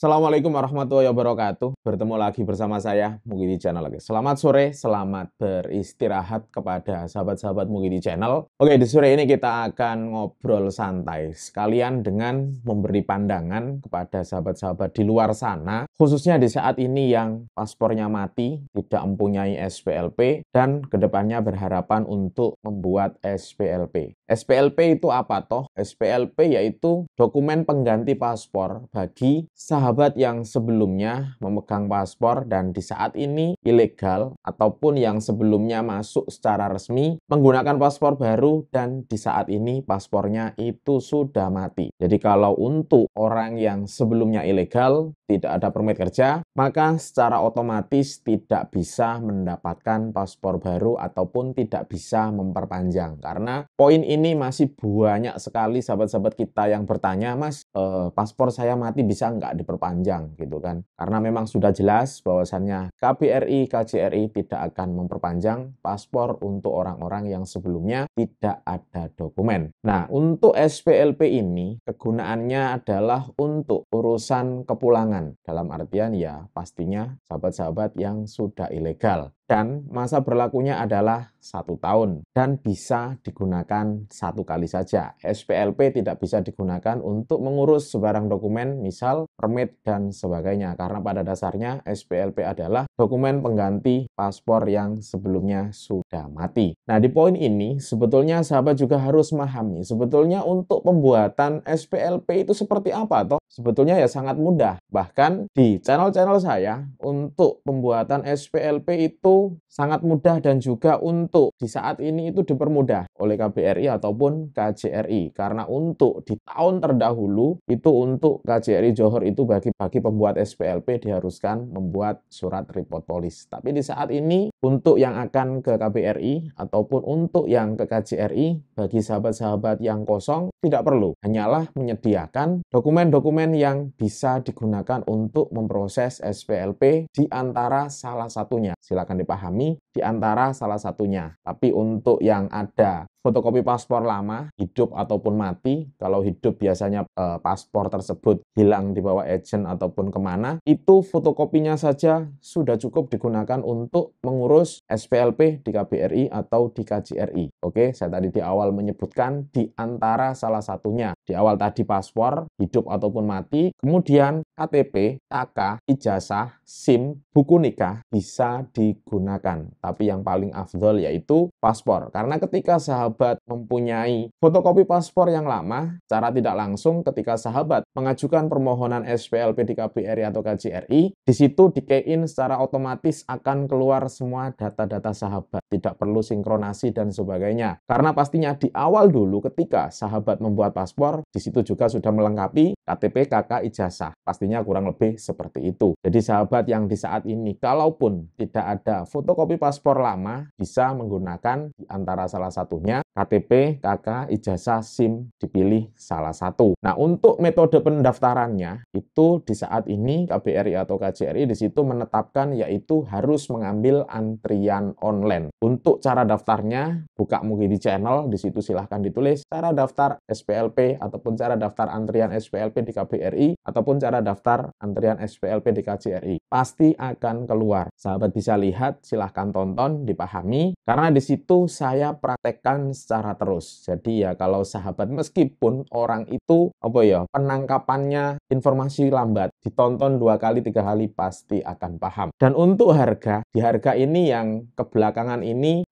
Assalamualaikum warahmatullahi wabarakatuh. Bertemu lagi bersama saya, Mugidi Channel. Selamat sore, selamat beristirahat kepada sahabat-sahabat Mugidi Channel. Oke, di sore ini kita akan ngobrol santai sekalian dengan memberi pandangan kepada sahabat-sahabat di luar sana, khususnya di saat ini yang paspornya mati, tidak mempunyai SPLP, dan kedepannya berharapan untuk membuat SPLP. SPLP itu apa toh? SPLP yaitu dokumen pengganti paspor bagi sahabat yang sebelumnya memegang paspor dan di saat ini ilegal ataupun yang sebelumnya masuk secara resmi menggunakan paspor baru dan di saat ini paspornya itu sudah mati. Jadi kalau untuk orang yang sebelumnya ilegal, tidak ada permit kerja, maka secara otomatis tidak bisa mendapatkan paspor baru ataupun tidak bisa memperpanjang. Karena poin ini masih banyak sekali sahabat-sahabat kita yang bertanya, Mas, paspor saya mati bisa nggak diperpanjang gitu kan? Karena memang sudah jelas bahwasannya KBRI, KJRI tidak akan memperpanjang paspor untuk orang-orang yang sebelumnya tidak ada dokumen. Nah, untuk SPLP ini kegunaannya adalah untuk urusan kepulangan. Dalam artian ya pastinya sahabat-sahabat yang sudah ilegal. Dan masa berlakunya adalah 1 tahun dan bisa digunakan 1 kali saja. SPLP tidak bisa digunakan untuk mengurus sebarang dokumen, misal permit dan sebagainya. Karena pada dasarnya SPLP adalah dokumen pengganti paspor yang sebelumnya sudah mati. Nah, di poin ini sebetulnya sahabat juga harus memahami, sebetulnya untuk pembuatan SPLP itu seperti apa toh? Sebetulnya ya sangat mudah. Bahkan di channel-channel saya untuk pembuatan SPLP itu sangat mudah dan juga untuk di saat ini itu dipermudah oleh KBRI ataupun KJRI. Karena untuk di tahun terdahulu itu untuk KJRI Johor itu bagi pembuat SPLP diharuskan membuat surat report polis. Tapi di saat ini untuk yang akan ke KBRI ataupun untuk yang ke KJRI bagi sahabat-sahabat yang kosong tidak perlu. Hanyalah menyediakan dokumen-dokumen yang bisa digunakan untuk memproses SPLP di antara salah satunya. Silakan dipahami di antara salah satunya. Tapi untuk yang ada fotokopi paspor lama, hidup ataupun mati, kalau hidup biasanya paspor tersebut hilang di bawah agent ataupun kemana, itu fotokopinya saja sudah cukup digunakan untuk mengurus SPLP di KBRI atau di KJRI. Oke, saya tadi di awal menyebutkan di antara salah satunya. Di awal tadi paspor, hidup ataupun mati, kemudian KTP, KK, ijazah, SIM, buku nikah bisa digunakan. Tapi yang paling afdol yaitu paspor. Karena ketika sahabat mempunyai fotokopi paspor yang lama, secara tidak langsung ketika sahabat mengajukan permohonan SPLP di KBRI atau KJRI, di situ di-key-in secara otomatis akan keluar semua data-data sahabat. Tidak perlu sinkronasi dan sebagainya. Karena pastinya di awal dulu ketika sahabat membuat paspor, di situ juga sudah melengkapi KTP, KK, ijazah. Pastinya kurang lebih seperti itu. Jadi sahabat yang di saat ini, kalaupun tidak ada fotokopi paspor lama, bisa menggunakan di antara salah satunya KTP, KK, ijazah, SIM, dipilih salah satu. Nah, untuk metode pendaftarannya, itu di saat ini KBRI atau KJRI di situ menetapkan yaitu harus mengambil antrian online. Untuk cara daftarnya, buka Mugidi Channel, di situ silahkan ditulis cara daftar SPLP ataupun cara daftar antrian SPLP di KBRI ataupun cara daftar antrian SPLP di KJRI. Pasti akan keluar. Sahabat bisa lihat, silahkan tonton, dipahami. Karena di situ saya praktekkan secara terus. Jadi ya kalau sahabat meskipun orang itu penangkapannya informasi lambat, ditonton 2 kali 3 kali pasti akan paham. Dan untuk harga, di harga ini yang kebelakangan ini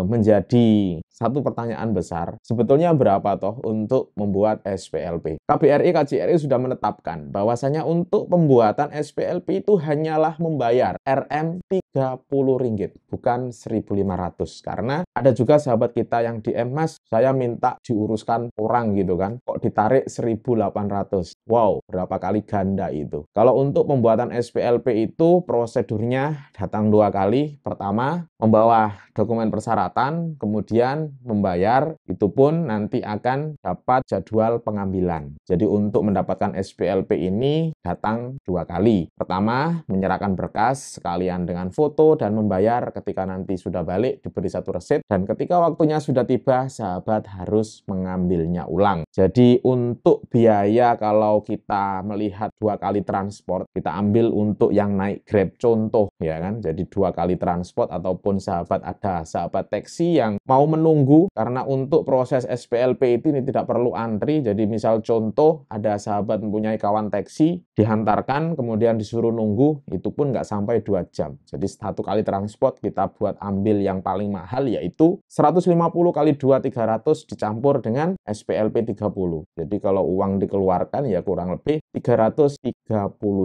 menjadi satu pertanyaan besar. Sebetulnya berapa toh untuk membuat SPLP? KBRI, KJRI sudah menetapkan bahwasanya untuk pembuatan SPLP itu hanyalah membayar Rp30, bukan 1.500. Karena ada juga sahabat kita yang DM, Mas, saya minta diuruskan orang gitu kan, kok ditarik 1.800. Wow, berapa kali ganda itu. Kalau untuk pembuatan SPLP itu prosedurnya datang 2 kali. Pertama, membawa dokumen persyaratan, kemudian membayar, itu pun nanti akan dapat jadwal pengambilan. Jadi untuk mendapatkan SPLP ini datang 2 kali. Pertama, menyerahkan berkas sekalian dengan foto dan membayar. Ketika nanti sudah balik diberi satu resit, sulit dan ketika waktunya sudah tiba, sahabat harus mengambilnya ulang. Jadi untuk biaya kalau kita melihat 2 kali transport, kita ambil untuk yang naik Grab contoh ya kan. Jadi 2 kali transport ataupun ada sahabat taksi yang mau menunggu karena untuk proses SPLP ini tidak perlu antri. Jadi misal contoh ada sahabat mempunyai kawan taksi, dihantarkan kemudian disuruh nunggu, itu pun nggak sampai 2 jam. Jadi 1 kali transport kita buat ambil yang paling mahal yaitu 150 kali 2 300 dicampur dengan SPLP 30. Jadi kalau uang dikeluarkan ya kurang lebih 330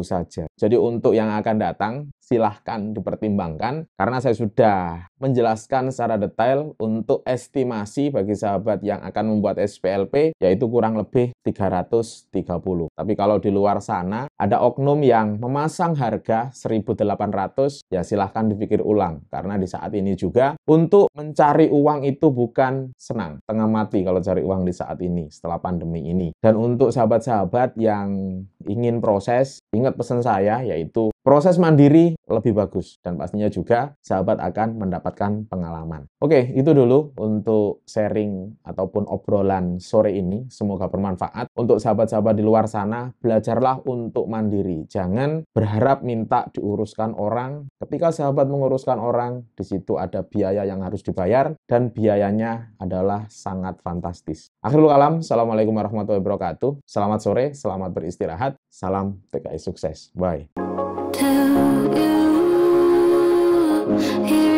saja. Jadi untuk yang akan datang silahkan dipertimbangkan karena saya sudah menjelaskan secara detail untuk estimasi bagi sahabat yang akan membuat SPLP yaitu kurang lebih 330. Tapi kalau di luar sana ada oknum yang memasang harga 1.800 ya silahkan dipikir ulang karena di saat ini juga untuk mencari uang itu bukan senang, tengah mati kalau cari uang di saat ini setelah pandemi ini. Dan untuk sahabat-sahabat yang ingin proses, ingat pesan saya yaitu proses mandiri lebih bagus dan pastinya juga sahabat akan mendapatkan pengalaman. Oke, itu dulu untuk sharing ataupun obrolan sore ini. Semoga bermanfaat. Untuk sahabat-sahabat di luar sana, belajarlah untuk mandiri. Jangan berharap minta diuruskan orang. Ketika sahabat menguruskan orang, di situ ada biaya yang harus dibayar dan biayanya adalah sangat fantastis. Akhirul kalam, Assalamualaikum warahmatullahi wabarakatuh. Selamat sore, selamat beristirahat. Salam TKI sukses. Bye. Tell you here